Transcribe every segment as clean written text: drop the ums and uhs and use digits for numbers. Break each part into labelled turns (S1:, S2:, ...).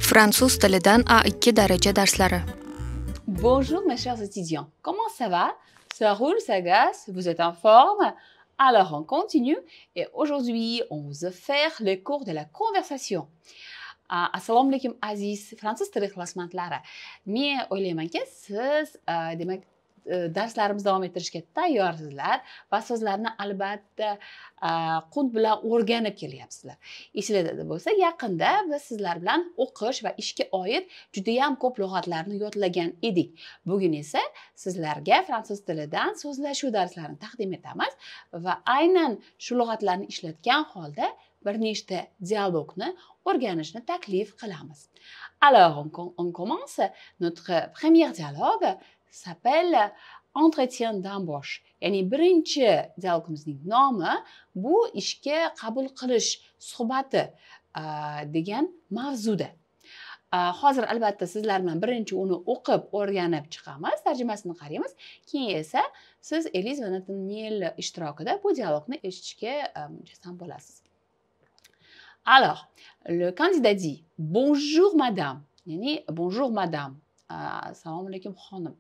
S1: Fransuz tilidan A2 daraja darslari.
S2: Bonjour mes chers étudiants, comment ça va? Ça roule, ça gasse, vous êtes en forme? Alors on continue et aujourd'hui on va faire le cours de la conversation. Assalomu alaykum aziz fransuz tili ixlosmandlari. Men o'ylaymanki siz demak darslarimizni davom ettirishga tayyorsizlar va so'zlarni albatta qunt bilan o'rganib kelyapsizlar. Esingizda bo'lsa, yaqinda biz sizlar bilan o'qish va ishga oid juda ham ko'p lug'atlarni yodlagan edik. Bugun esa sizlarga fransuz tilidan so'zlashuv darslarini taqdim etamiz va aynan shu lug'atlarni ishlatgan holda bir nechta dialogni o'rganishni taklif qilamiz. Alors, on commence. Notre premier dialogue s'appelle Entretien d'embauche. Ya'ni birinchi dialogimizning nomi bu ishga qabul qilish suhbati degan mavzuda. Hozir albatta sizlar bilan birinchi uni o'qib o'rganib chiqamiz, tarjimasini qaraymiz. Keyin esa siz Eliz va Nathaniel ishtirokida bu dialogni eshitishga mujassam bo'lasiz. Alors, le candidat dit bonjour madame. Yani bonjour madame. Assalomu alaykum xonim.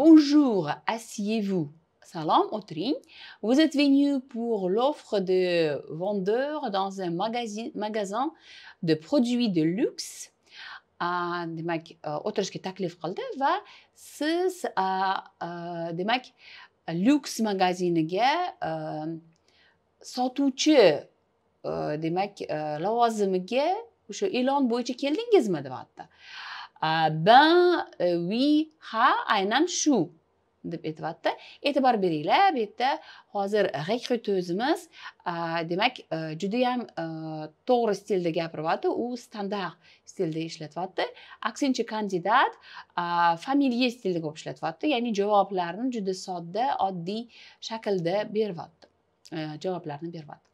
S2: Bonjour, asseyez-vous. Salam, o'tiring. Vous êtes venu pour l'offre de vendeur dans un magasin de produits de luxe. Demak, o'tirishga taklif qildi va siz demak lyuks magaziniga sotuvchi demak lavozimiga o'sha e'lon bo'yicha keldingizmi deyapti. Ben oui, ha, aynan shu deb aytyapti. E'tibor beringlar, bu yerda hozir rekryutözimiz demak juda ham to'g'ri stilda gapiryapti, u standart stilda ishlatyapti. Aksincha kandidat familiya stilda ko'p ishlatyapti, ya'ni javoblarni juda sodda, oddiy shaklda beryapti. Javoblarni beryapti.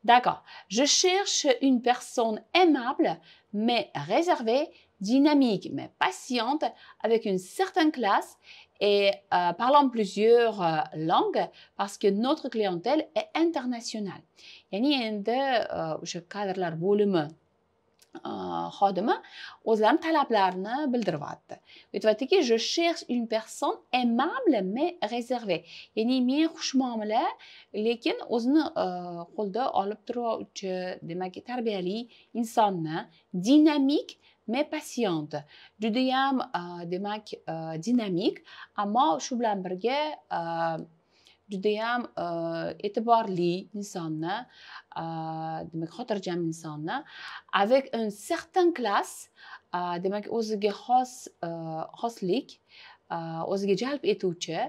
S2: D'accord. Je cherche une personne aimable, mais réservée, dynamique, mais patiente, avec une certaine classe et parlant plusieurs langues, parce que notre clientèle est internationale. Yani endi o'sha kadrlar bo'limi xodimi o'zlarining talablarini bildiryapti. Aytyaptiki, je cherche une personne aimable mais réservée. Ya'ni men xushmuomala, lekin o'zini qo'lda olib turuvchi, demak, tarbiyali insonni, dinamik mais patiente. Juda ham demak dinamik, ammo shu bilan birga juda ham e'tiborli insonni, demak xotirjam insonni, avec une certaine classe, demak o'ziga xoslik, o'ziga jalb etuvchi,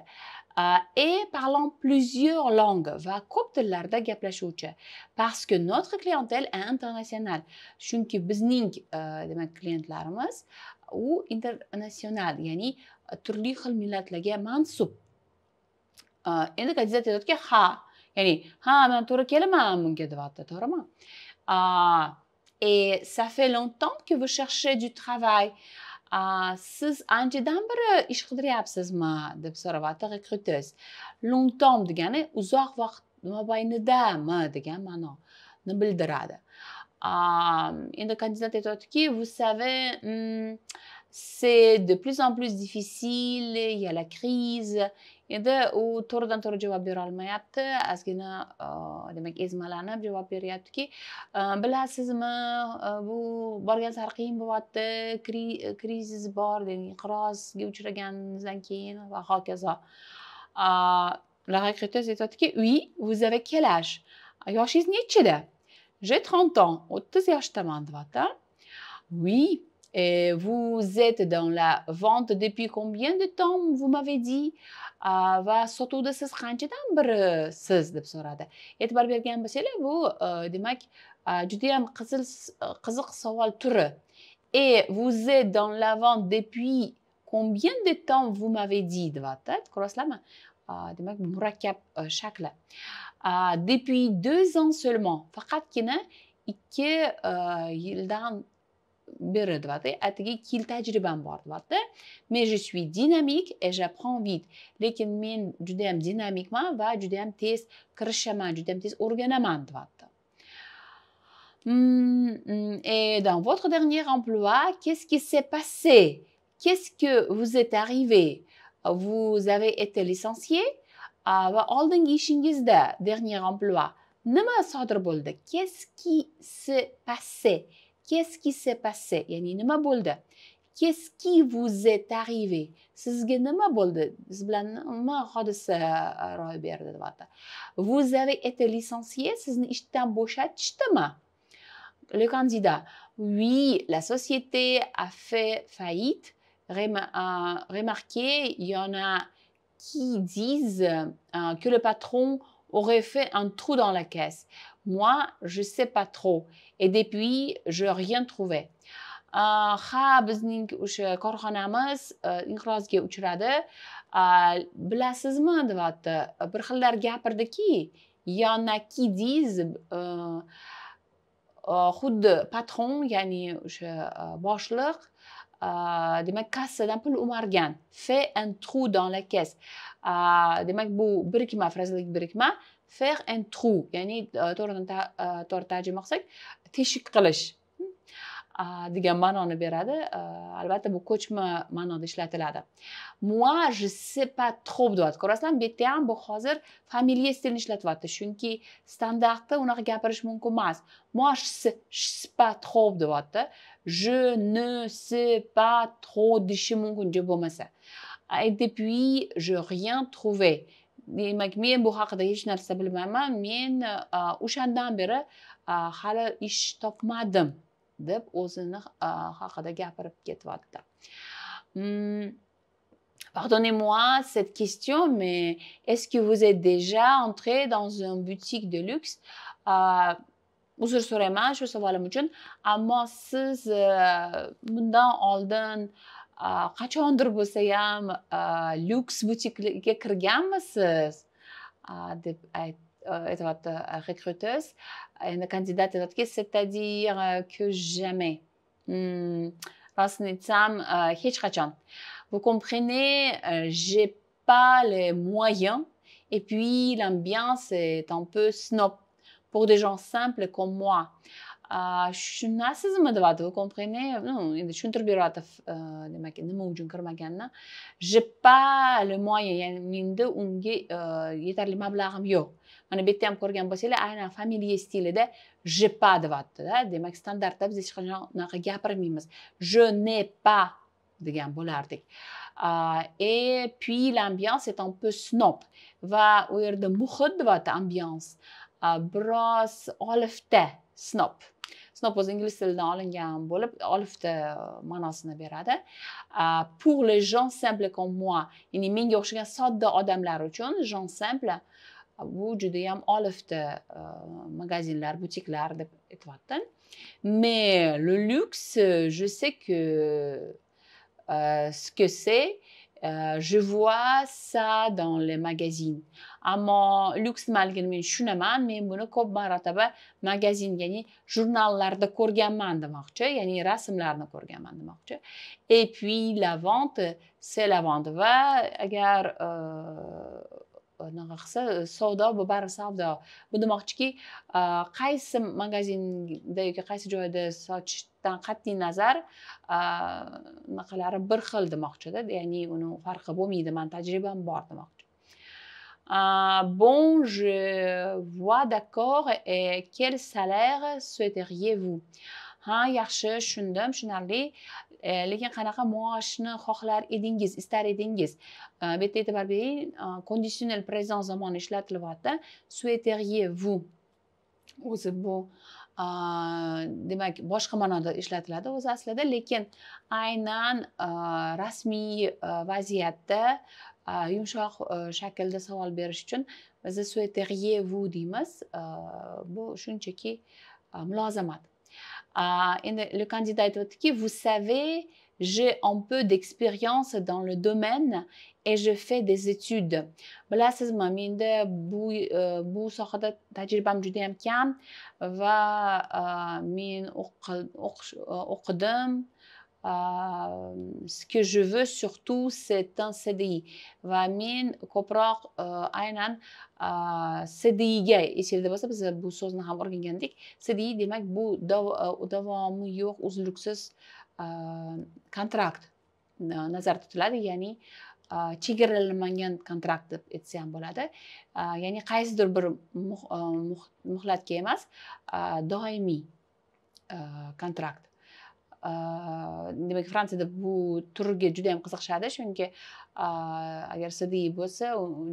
S2: et parlant plusieurs langues va ko'p tillarda gaplashuvchi. Parce que notre clientèle est internationale. Chunki bizning demak klientlarimiz u international, ya'ni turli xil millatlarga mansub. Endi kandidat aytadiki, ha, ya'ni ha, men to'g'ri kelaman bunga deyapti, to'g'rimi? Et ça fait longtemps que vous cherchez du travail. Siz anchadan beri ish qidiryapsizmi deb so'rayapti rekryutöz. Longtemps degani uzoq vaqt mobaynidami degan ma'noni bildiradi. Endi kandidat aytadiki, vous savez, c'est de plus en plus difficile, il y a la crise. Endi u to'g'ridan to'g'ri javob bera olmayapti, ozgina demak ezmalanib javob beryaptiki, bilasizmi, bu borgan sari qiyin bo'lyapti, krizis bor, inqirozga uchraganimizdan keyin va hokazo. La recruteuse aytadiki, oui, vous avez quel âge? Yoshingiz nechida? J'ai 30 ans, 30 yoshdaman deyapti. Oui. Et vous êtes dans la vente depuis combien de temps, vous m'avez dit? Va sotuvda siz qanchadan beri siz deb so'radi. E'tibor bergan bo'lsanglar, bu demak juda ham qiziq savol turi. Et vous êtes dans la vente depuis combien de temps, vous m'avez dit deyapti. Ko'rasizlarmi? Demak murakkab shakli. Depuis 2 ans seulement. Faqatgina 2 yildan beri deyapti. Atigi 2 yil tajribam bor deyapti. Mais je suis dynamique et j'apprends vite. Lekin men juda ham dinamikman va juda ham tez kirishaman, juda ham tez o'rganaman deyapti. Et dans votre dernier emploi, qu'est-ce qui s'est passé? Qu'est-ce que vous êtes arrivé? Vous avez été licencié va oldingi ishingizda dernier emploi nima sodir bo'ldi? Qu'est-ce qui s'est passé? Qu'est-ce qui s'est passé? Ya'ni nima bo'ldi? Qu'est-ce qui vous est arrivé? Sizga nima bo'ldi? Siz bilan nima hodisa ro'y berdi deyapti. Vous avez été licencié, sizni ishdan bo'shatishdimi? Le candidat, oui, la société a fait faillite. Remarquez, il y en a qui disent que le patron aurait fait un trou dans la caisse. Moi, je ne sais pas trop. Et depuis, je n'ai rien trouvé. Bizning o'sha korxonamiz inqirozga uchradi. Bilasizmi deyapti, bir xillar gapirdiki, il y en a qui disent xuddi patron, ya'ni o'sha boshliq demak kassadan pul o'margan. Fait un trou dans la caisse. Demak bu birikma, frazalik birikma. Faire un trou, ya'ni to'g'ri tarjima qilsak, teshik qilish degan ma'noni beradi. Albatta bu ko'chma ma'noda ishlatiladi. Moi, je sais pas trop deyapti. Ko'rasizlarmi, bu yerda ham bu hozir familiya stilini ishlatyapti. Chunki standartda unaqa gapirish mumkin emas. Moi, je sais pas trop deyapti. Je ne sais pas trop deyishi mumkin deb bo'lmasa. Et depuis, je rien trouvé. Demak, men bu haqida hech narsa bilmayman. Men o'shandan beri hali ish topmadim deb o'zini haqida gapirib ketyapti. Pardonnez-moi cette question, mais est-ce que vous êtes déjà entré dans une boutique de luxe? Uzr so'rayman shu savolim uchun. Ammo siz bundan oldin qachondir bo'lsa ham lyuks butikga kirganmisiz? deb aytyapti recruteuse. Endi kandidat aytyaptiki, c'est-à-dire que jamais. Rostini aytsam, hech qachon. Vous comprenez, j'ai pas les moyens et puis l'ambiance est un peu snob pour des gens simples comme moi. Tushunasizmi deyapti, vous comprenez? Endi tushuntirib beryapti, demak nima uchun kirmaganini. J'ai pas le moyen, ya'ni menda unga yetarli mablag'im yo'q. Mana bu yerda ham ko'rgan bo'lsanglar, aynan familiya stilida j'ai pas deyapti-da. Demak standartda biz hech qachon unaqa gapirmaymiz. Je n'ai pas degan bo'lardik. Et puis l'ambiance est un peu snob. Va u yerda muhit deyapti, ambiance. Biroz olifta snob. Snob o'zi ingliz tilidan olingan bo'lib, olifta ma'nosini beradi. Pour les gens simples comme moi, ya'ni menga o'xshagan sodda odamlar uchun, gens simples, bu juda ham olifta magazinlar, butiklar deb aytyapti. Mais le luxe, je sais que ce que c'est, je vois ça dans les magazines. Ammo luks nimaligini men tushunaman, men buni ko'p marotaba magazin, ya'ni jurnallarda ko'rganman demoqchi, ya'ni rasmlarni ko'rganman demoqchi. Et puis la vente, c'est la vente. Va agar nima qilsa, savdo bu bari savdo. Bu demoqchiki, qaysi magazinda yoki qaysi joyda sotishdan qat'iy nazar naqalari bir xil demoqchida, ya'ni uni farqi bo'lmaydi, men tajribam bor demoqchi. Bon, je vois, d'accord. Et quel salaire souhaiteriez-vous? Yaxshi, tushundim, tushunarli. Lekin qanaqa maoshni xohlar edingiz, istar edingiz? Bu yerda e'tibor bering, conditionnel présent zamoni ishlatilyapti. Souhaiteriez-vous? O'zi bu demak boshqa ma'noda ishlatiladi o'zi aslida, lekin aynan rasmiy vaziyatda yumshoq shaklda savol berish uchun biz souhaiteriez-vous deymiz. Bu shunchaki mulozamat. Endi le candidat aytayotdiki, vous savez, j'ai un peu d'expérience dans le domaine et je fais des études. Bilasizmi, menda bu sohada tajribam juda ham kam va men o'qidim, ce que je veux surtout, c'est un CDI. Va men ko'proq aynan CDI'ga esingizda bo'lsa, biz bu so'zni ham o'rgangandik. CDI demak bu davomi yo'q, uzluksiz kontrakt nazarda tutiladi, ya'ni chegaralanmagan kontrakt deb aytsa ham bo'ladi. Ya'ni qaysidir bir muhlatga emas, doimiy kontrakt. Demak, Fransiyada bu turga juda ham qiziqishadi, chunki agar CDI bo'lsa,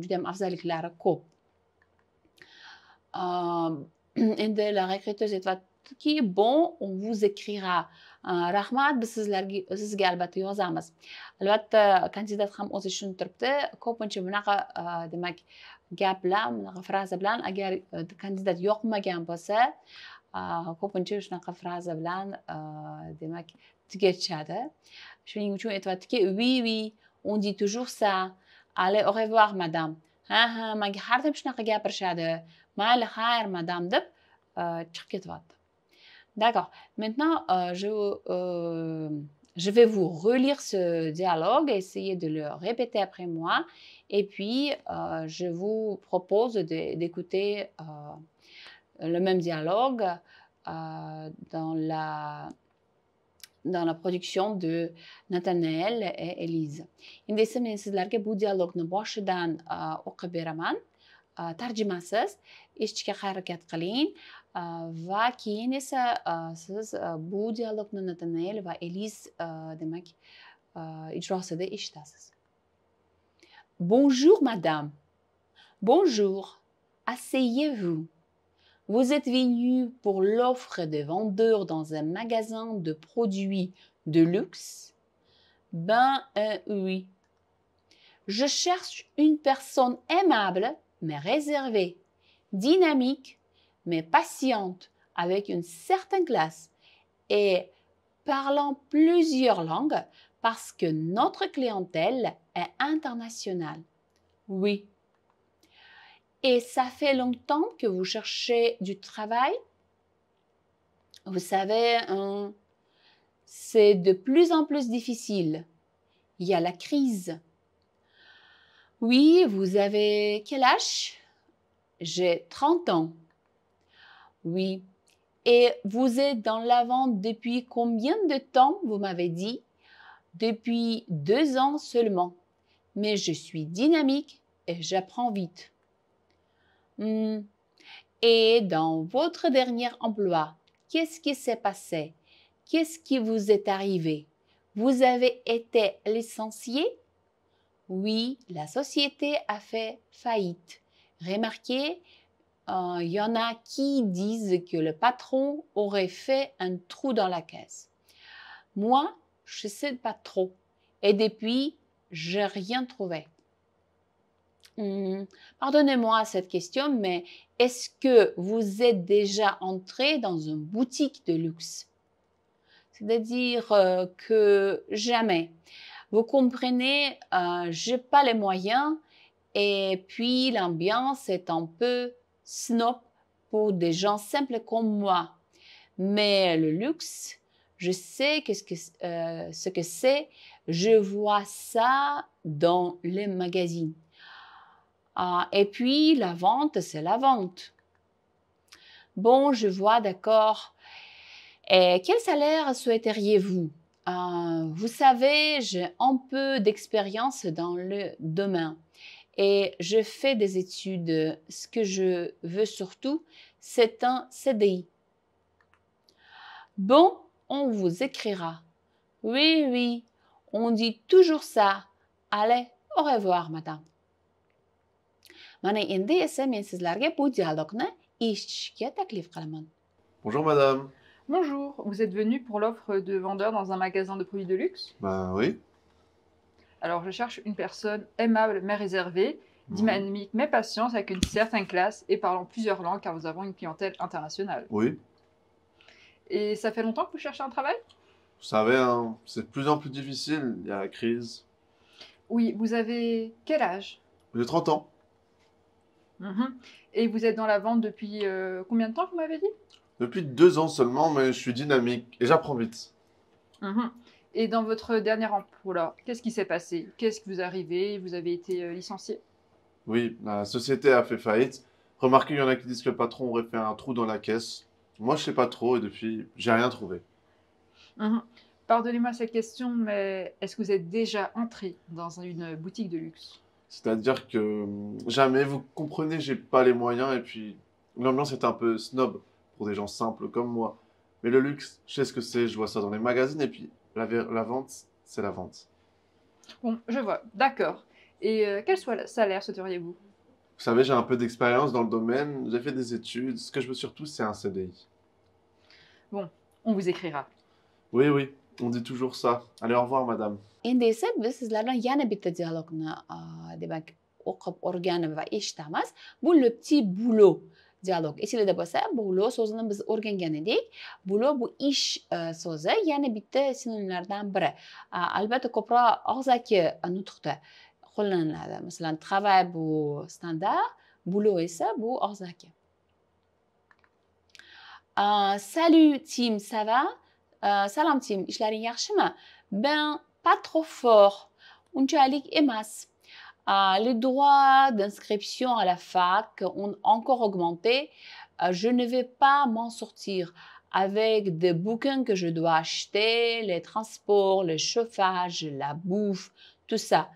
S2: juda ham afzalliklari ko'p. Endi la recruteuse aytyaptiki, bon, on vous écrira. Rahmat, biz sizga albatta yozamiz. Albatta, kandidat ham o'zi tushuntiribdi. Ko'pincha bunaqa demak gap bilan, bunaqa fraza bilan agar kandidat yoqmagan bo'lsa, ko'pincha shunaqa fraza bilan demak tugatishadi. Shuning uchun aytyaptiki, oui, oui, on dit toujours ça. Allez, au revoir, madame. Ha, menga har doim shunaqa gapirishadi. Mayli, xayr, madame deb chiqib ketyapti. D'accord. Maintenant, je vais vous relire ce dialogue, essayez de le répéter après moi. Et puis, je vous propose d'écouter le même dialogue dans la production de Nathanaël et Elise. Endi esa men sizlarga bu dialogni boshidan o'qib beraman. Tarjimasiz eshitishga harakat qiling va keyin esa siz bu dialogni Nathanaël va Elise demak ijrosida eshitasiz. Bonjour madame. Bonjour. Asseyez-vous. Vous êtes venu pour l'offre de vendeur dans un magasin de produits de luxe? Ben oui. Je cherche une personne aimable mais réservée, dynamique mais patiente, avec une certaine classe et parlant plusieurs langues parce que notre clientèle est internationale. Oui. Et ça fait longtemps que vous cherchez du travail? Vous savez, c'est de plus en plus difficile. Il y a la crise. Oui, vous avez quel âge? J'ai 30 ans. Oui. Et vous êtes dans la vente depuis combien de temps, vous m'avez dit? Depuis 2 ans seulement. Mais je suis dynamique et j'apprends vite. Et dans votre dernier emploi, qu'est-ce qui s'est passé? Qu'est-ce qui vous est arrivé? Vous avez été licencié? Oui, la société a fait faillite. Remarquez, il y en a qui disent que le patron aurait fait un trou dans la caisse. Moi, je ne sais pas trop. Et depuis, je n'ai rien trouvé. Pardonnez-moi cette question, mais est-ce que vous êtes déjà entré dans une boutique de luxe? C'est-à-dire que jamais. Vous comprenez, je n'ai pas les moyens et puis l'ambiance est un peu snob pour des gens simples comme moi. Mais le luxe, je sais ce que c'est, je vois ça dans les magazines. Et puis la vente, c'est la vente. Bon, je vois, d'accord. Et quel salaire souhaiteriez-vous? Vous savez, j'ai un peu d'expérience dans le domaine et je fais des études. Ce que je veux surtout, c'est un CDI. Bon, on vous écrira. Oui, oui, on dit toujours ça. Allez, au revoir, madame. Mana endi esa men sizlarga bu dialogni eshitishga taklif qilaman.
S3: Bonjour madame.
S4: Bonjour, vous êtes venu pour l'offre de vendeur dans un magasin de produits de luxe?
S3: Ben oui.
S4: Alors je cherche une personne aimable mais réservée, dynamique mais patiente, avec une certaine classe et parlant plusieurs langues car nous avons une clientèle internationale.
S3: Oui.
S4: Et ça fait longtemps que vous cherchez un travail?
S3: Vous savez, hein, c'est de plus en plus difficile, il y a la crise.
S4: Oui, vous avez quel âge?
S3: J'ai 30 ans.
S4: Et vous êtes dans la vente depuis combien de temps, vous m'avez dit?
S3: Depuis 2 ans seulement, mais je suis dynamique et j'apprends vite.
S4: Et dans votre dernier emploi, qu'est-ce qui s'est passé? Qu'est-ce qui vous est arrivé? Vous avez été licencié?
S3: Oui, la société a fait faillite. Remarquez, il y en a qui disent que le patron aurait fait un trou dans la caisse. Moi, je sais pas trop et depuis, j'ai rien trouvé.
S4: Mhm. Pardonnez-moi cette question, mais est-ce que vous êtes déjà entré dans une boutique de luxe?
S3: C'est-à-dire que jamais, vous comprenez, j'ai pas les moyens et puis l'ambiance est un peu snob pour des gens simples comme moi. Mais le luxe, je sais ce que c'est, je vois ça dans les magazines et puis la vente, c'est la vente.
S4: Bon, je vois, d'accord. Et quel salaire souhaiteriez-vous?
S3: Vous savez, j'ai un peu d'expérience dans le domaine, j'ai fait des études. Ce que je veux surtout, c'est un CDI.
S4: Bon, on vous écrira.
S3: Oui, oui, on dit toujours ça. Allez, au revoir, madame.
S2: Endi esa biz sizlardan yana bitta dialogni demak o'qib o'rganib va eshitamiz. Bu le petit boulot dialog. Esinglarda bo'lsa, boulot so'zini biz o'rgangan edik. Boulot bu ish so'zi, yana bitta sinonimlardan biri. Albatta ko'proq og'zaki nutqda qo'llaniladi. Masalan, travail bu standart, boulot esa bu og'zaki. Salut Tim, ça va? Salom Tim, ishlaring yaxshimi? Ben, pas trop fort. Unchalik emas. Les droits d'inscription à la fac ont encore augmenté. Je ne vais pas m'en sortir avec des bouquins que je dois acheter, les transports, le chauffage, la bouffe, tout ça.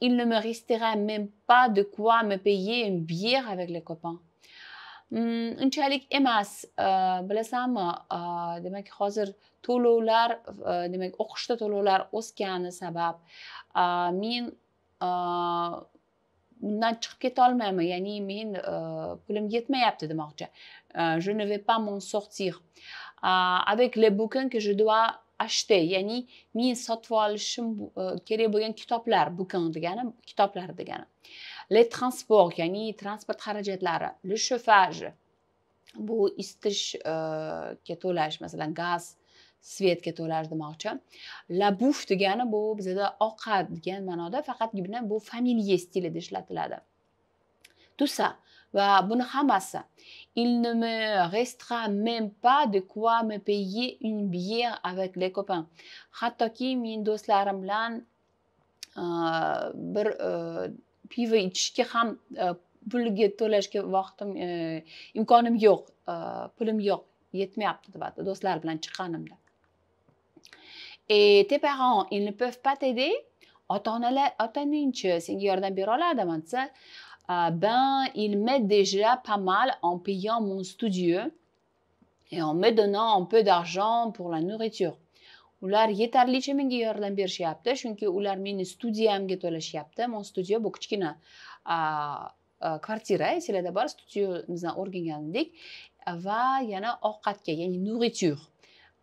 S2: Il ne me restera même pas de quoi me payer une bière avec les copains. Unchalik emas, bilasanmi, demak hozir to'lovlar, demak o'qishda to'lovlar o'sgani sabab men bundan chiqib keta olmayman, ya'ni men pulim yetmayapti demoqchi. Je ne vais pas m'en sortir avec les bouquins que je dois acheter, ya'ni men sotib olishim kerak bo'lgan kitoblar, bouquin degani kitoblar degani. Les transports, ya'ni transport xarajatlari, le chauffage, bu isitishga to'lash, masalan gaz, svetga to'lash demoqchi. La bouffe degani bu bizada ovqat degan ma'noda, faqatgina bu familier stilida ishlatiladi. Tout ça va buni hammasi. Il ne me restera même pas de quoi me payer une bière avec les copains. Hattoki men do'stlarim bilan bir pivo ichishga ham pulga to'lashga vaqtim, imkonim yo'q, pulim yo'q, yetmayapti deyapti do'stlar bilan chiqqanimda. Et tes parents, ils ne peuvent pas t'aider? Ota-onang-chi senga yordam bera oladimi desa, ben, ils m'aident déjà pas mal en payant mon studio et en me donnant un peu d'argent pour la nourriture. Ular yetarlicha menga yordam berishyapti, chunki ular meni studiyamga to'lashyapti. Mon studio bu kichkina kvartira, esinglarda bor, studiomizdan o'rgangandik va yana ovqatga, ya'ni nourriture.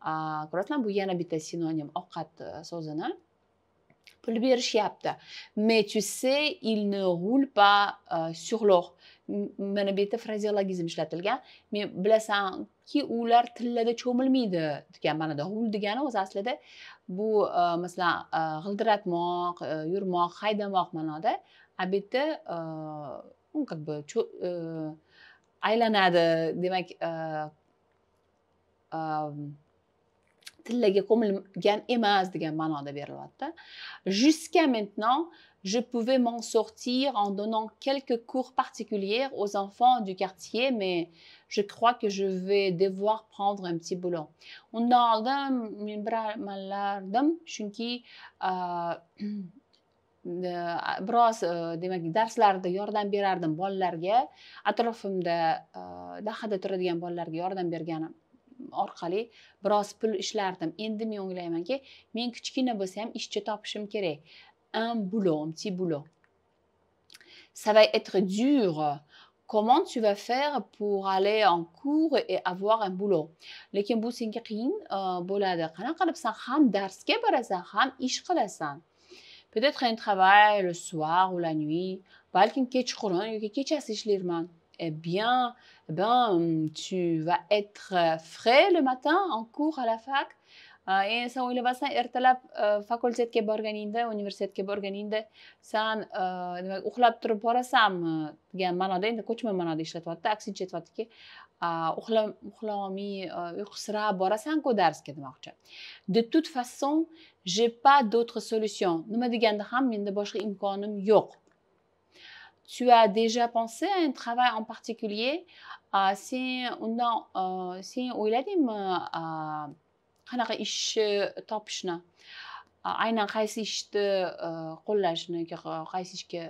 S2: Ko'rasizlarmi, bu yana bitta sinonim ovqat so'zini. Pul berishyapti. Mais tu sais, il ne roule pas sur l'or. Mana bu yerda frazeologizm ishlatilgan. Men bilasanki, ular tillada cho'milmaydi degan ma'noda. Roul degani o'zi aslida bu masalan g'ildiratmoq, yurmoq, haydamoq ma'noda. A bu yerda как бы aylanadi, demak tillaga ko'milgan emas degan ma'noda berilyapti. Jusqu'à maintenant, je pouvais m'en sortir en donnant quelques cours particuliers aux enfants du quartier, mais je crois que je vais devoir prendre un petit boulot. Undan oldin men bir amallardim, chunki biroz demak darslarda yordam berardim bolalarga, atrofimda dahada turadigan bolalarga yordam berganim orqali biroz pul ishlardim. Endi men o'ylaymanki, men kichkina bo'lsa ham ishchi topishim kerak. Un boulot, un petit boulot. Ça va être dur. Comment tu vas faire pour aller en cours et avoir un boulot? Lekin bu senga qiyin bo'ladi. Qanaqa qilib sen ham darsga borasan, ham ish qilasan? Peut-être un travail le soir ou la nuit. Balkim kechqurun yoki kechasi ishlayman. Eh bien, tu vas être frais le matin en cours à la fac. Sen o'ylamasdan ertalab fakultetga borganingda, universitetga borganingda sen demak uxlab turib borasanmi degan ma'noda, endi ko'chma ma'noda ishlatyapti, aksincha aytyaptiki, uxlamay uyqusirab borasan-ku darsga demoqchi. De toute façon, j'ai pas d'autre solution. Nima deganda ham menda boshqa imkonim yo'q. Tu as déjà pensé à un travail en particulier? Sen o'yladingmi qanaqa ish topishni, aynan qaysi ishni qo'llashni, qaysi ishga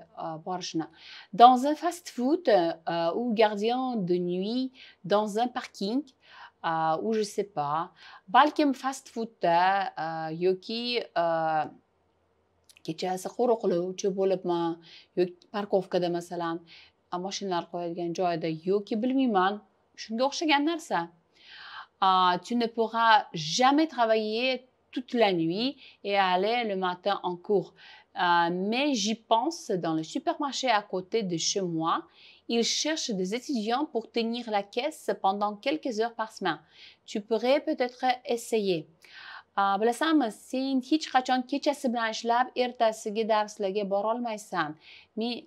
S2: borishni? Dans un fast-food ou gardien de nuit dans un parking ou je sais pas, balkim fast-foodda yoki kechasi qo'riqlovchi bo'libman yoki parkovkada masalan mashinalar qo'yadigan joyda yoki bilmayman shunga o'xshagan narsa. Tu ne pourras jamais travailler toute la nuit et aller le matin en cours. Mais j'y pense dans le supermarché à côté de chez moi. Ils cherchent des étudiants pour tenir la caisse pendant quelques heures par semaine. Tu pourrais peut-être essayer. Bilasanmi, sen hech qachon kechasi bilan ishlab, ertasiga darslarga bora olmaysan.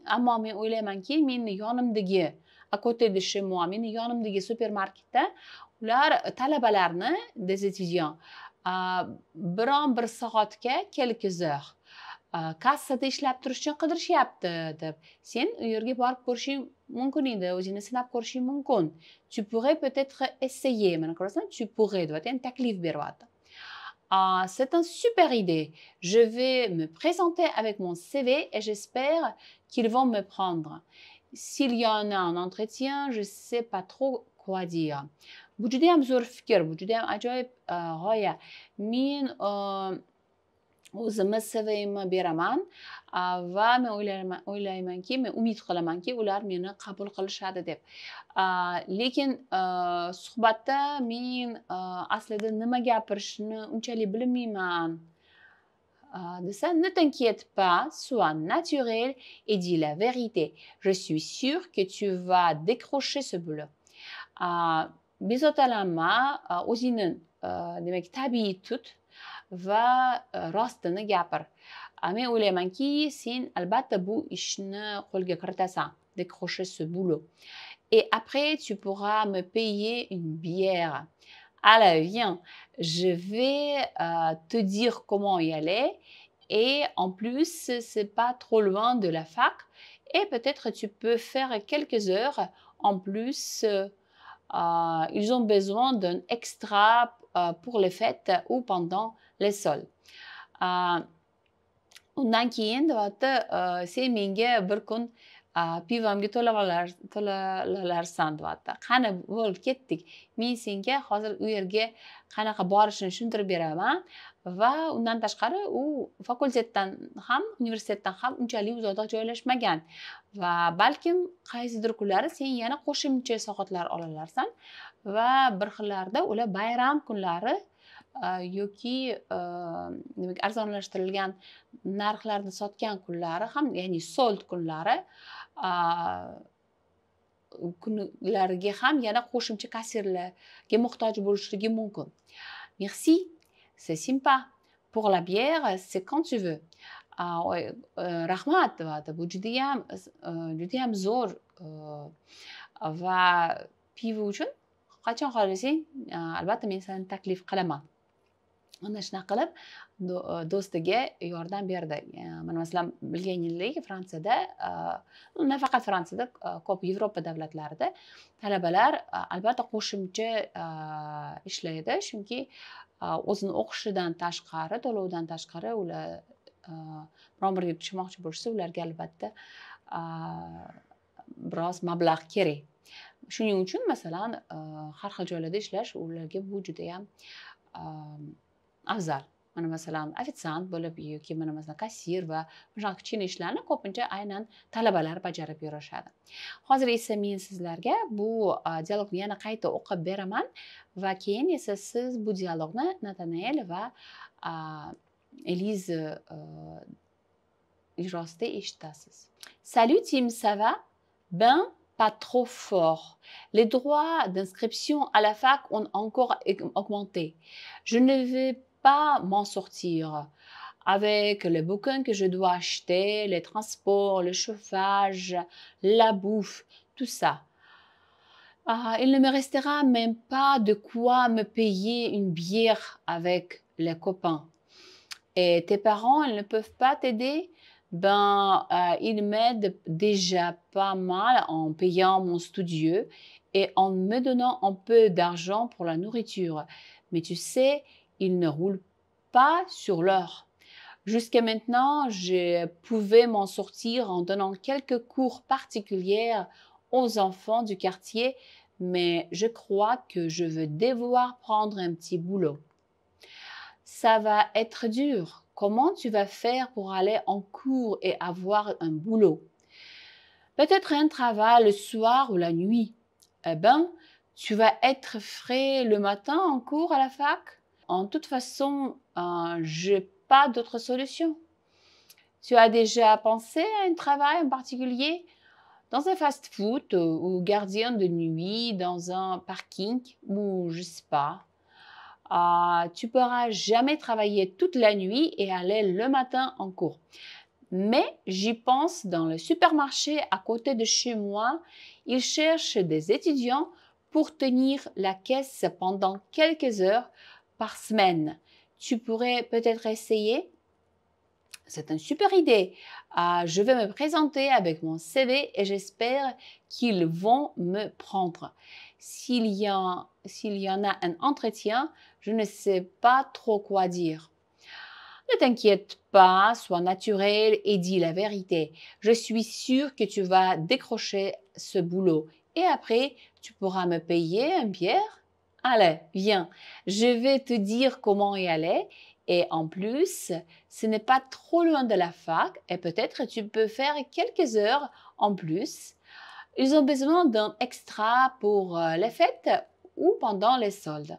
S2: Ammo men o'ylaymanki, meni yonimdagi à côté de chez moi, meni yonimdagi supermarketda ular talabalarni, des étudiants, biron bir soatga quelques heures kassada ishlab turish uchun qidirishyapti deb. Sen u yerga borib ko'rishing mumkin edi, o'zingni sinab ko'rishing mumkin. Tu pourrais peut-être essayer. Mana ko'rasan, tu pourrais deb aytadi, taklif beryapti. C'est une super idée. Je vais me présenter avec mon CV et j'espère qu'ils vont me prendre. S'il y en a un entretien, je sais pas trop quoi dire. Bu juda ham zo'r fikr, bu juda ham ajoyib g'oya. Men o'zimni CV'imni beraman va men o'ylaymanki, men umid qilamanki, ular meni qabul qilishadi deb. Lekin suhbatda men aslida nima gapirishni unchalik bilmayman desa, ne t'inquiète pas, sois naturel et dis la vérité. Je suis sûre que tu vas décrocher ce boulot. Bezovtalanma, o'zingni demak tabiiy tut va rostini gapir. Men o'ylaymanki, sen albatta bu ishni qo'lga kiritasan. Décrocher ce boulot. Et après, tu pourras me payer une bière. Allez, viens, je vais te dire comment y aller. Et en plus, c'est pas trop loin de la fac. Et peut-être tu peux faire quelques heures en plus. Ils ont besoin d'un extra pour les fêtes ou pendant les sols. Undan keyin deyapti, sen menga bir kun pivamga to'lalarsan deyapti. Qani bo'lib ketdik. Men senga hozir u yerga qanaqa borishini tushuntirib beraman va undan tashqari u fakultetdan ham, universitetdan ham unchalik uzoqda joylashmagan va balkim qaysidir kunlari sen yana qo'shimcha soatlar olalarsan va bir xillarda ular bayram kunlari yoki demak arzonlashtirilgan narxlarda sotgan kunlari ham, ya'ni sold kunlari kunlariga ham yana qo'shimcha kassirlarga muhtoj bo'lishligi mumkin. Merci, c'est sympa. Pour la bière, c'est quand tu veux. Rahmat deyapti. Bu juda ham zo'r va pivo uchun qachon xohlasang, albatta men seni taklif qilaman. Ana shunaqa qilib do'stiga yordam berdi. Mana masalan, bilganingizdek, Fransiyada, nafaqat Fransiyada, ko'p Yevropa davlatlarida talabalar albatta qo'shimcha ishlaydi, chunki o'zini o'qishidan tashqari, to'lovdan tashqari ular biron bir yerga tushmoqchi bo'lsa, ularga albatta biroz mablag' kerak. Shuning uchun masalan, har xil joylarda ishlash ularga bu juda ham afzal. Mana masalan, ofitsiant bo'lib yoki mana masalan kassir va shunaqa kichkina ishlarni ko'pincha aynan talabalar bajarib yurishadi. Hozir esa men sizlarga bu dialogni yana qayta o'qib beraman va keyin esa siz bu dialogni Nathanael va Elise ijrosida eshitasiz. Salut Tim, ça va? Ben, pas trop fort. Les droits d'inscription à la fac ont encore augmenté. Je ne vais pas m'en sortir. Avec les bouquins que je dois acheter, les transports, le chauffage, la bouffe, tout ça. Il ne me restera même pas de quoi me payer une bière avec les copains. Et tes parents, ils ne peuvent pas t'aider? Ils m'aident déjà pas mal en payant mon studio et en me donnant un peu d'argent pour la nourriture. Mais tu sais, ils ne roulent pas sur l'or. Jusqu'à maintenant, je pouvais m'en sortir en donnant quelques cours particuliers aux enfants du quartier, mais je crois que je vais devoir prendre un petit boulot. Ça va être dur. Comment tu vas faire pour aller en cours et avoir un boulot? Peut-être un travail le soir ou la nuit. Tu vas être frais le matin en cours à la fac. En toute façon, je n'ai pas d'autre solution. Tu as déjà pensé à un travail en particulier? Dans un fast-food ou gardien de nuit, dans un parking ou je ne sais pas. Tu ne pourras jamais travailler toute la nuit et aller le matin en cours. Mais j'y pense dans le supermarché à côté de chez moi. Ils cherchent des étudiants pour tenir la caisse pendant quelques heures par semaine. Tu pourrais peut-être essayer? C'est une super idée. Je vais me présenter avec mon CV et j'espère qu'ils vont me prendre. S'il y en a un entretien, je ne sais pas trop quoi dire. Ne t'inquiète pas, sois naturel et dis la vérité. Je suis sûre que tu vas décrocher ce boulot et après, tu pourras me payer une bière. Allez, viens, je vais te dire comment y aller. Et en plus, ce n'est pas trop loin de la fac et peut-être tu peux faire quelques heures en plus. Ils ont besoin d'un extra pour les fêtes ou pendant les soldes.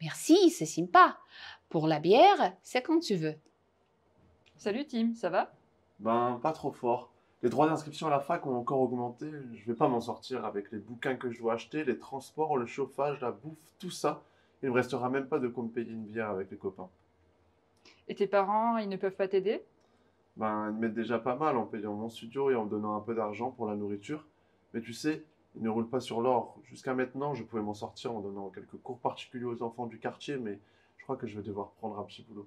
S2: Merci, c'est sympa. Pour la bière, c'est quand tu veux.
S4: Salut Tim, ça va?
S3: Pas trop fort. Les droits d'inscription à la fac ont encore augmenté. Je vais pas m'en sortir avec les bouquins que je dois acheter, les transports, le chauffage, la bouffe, tout ça. Il me restera même pas de quoi me payer une bière avec les copains.
S4: Et tes parents, ils ne peuvent pas t'aider?
S3: Ils m'aident déjà pas mal en payant mon studio et en me donnant un peu d'argent pour la nourriture. Mais tu sais, ils ne roulent pas sur l'or. Jusqu'à maintenant, je pouvais m'en sortir en donnant quelques cours particuliers aux enfants du quartier, mais je crois que je vais devoir prendre un petit boulot.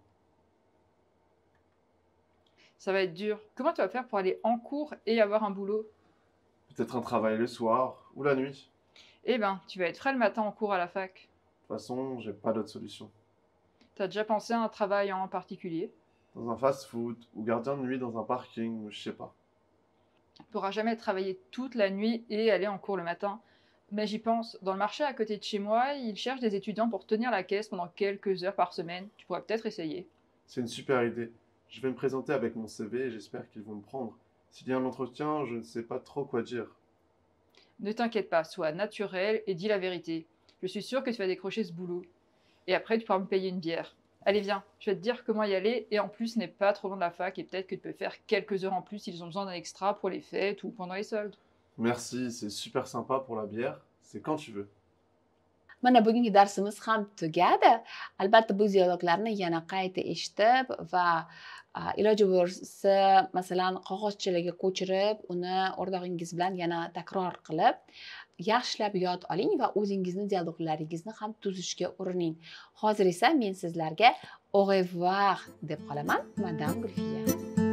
S4: Ça va être dur. Comment tu vas faire pour aller en cours et avoir un boulot?
S3: Peut-être un travail le soir ou la nuit.
S4: Tu vas être frais le matin en cours à la fac.
S3: De toute façon, j'ai pas d'autre solution.
S4: T'as déjà pensé à un travail en particulier?
S3: Dans un fast-food ou gardien de nuit dans un parking, je sais pas.
S4: Tu ne pourras jamais travailler toute la nuit et aller en cours le matin. Mais j'y pense, dans le marché à côté de chez moi, ils cherchent des étudiants pour tenir la caisse pendant quelques heures par semaine. Tu pourrais peut-être essayer.
S3: C'est une super idée. Je vais me présenter avec mon CV et j'espère qu'ils vont me prendre. S'il y a un entretien, je ne sais pas trop quoi dire.
S4: Ne t'inquiète pas, sois naturel et dis la vérité. Je suis sûre que tu vas décrocher ce boulot. Et après, tu pourras me payer une bière. Allez, viens, je vais te dire comment y aller. Et en plus, ce n'est pas trop loin de la fac et peut-être que tu peux faire quelques heures en plus s'ils ont besoin d'un extra pour les fêtes ou pendant les soldes.
S3: Merci, c'est super sympa pour la bière. C'est quand tu veux.
S2: Mana bugungi darsimiz ham tugadi. Albatta bu dialoglarni yana qayta eshitib va iloji bo'lsa, masalan, qog'ozchalarga ko'chirib, uni o'rtog'ingiz bilan yana takror qilib, yaxshilab yod oling va o'zingizni dialoglaringizni ham tuzishga urining. Hozir esa men sizlarga au revoir deb qolaman, Madame Gulfiya.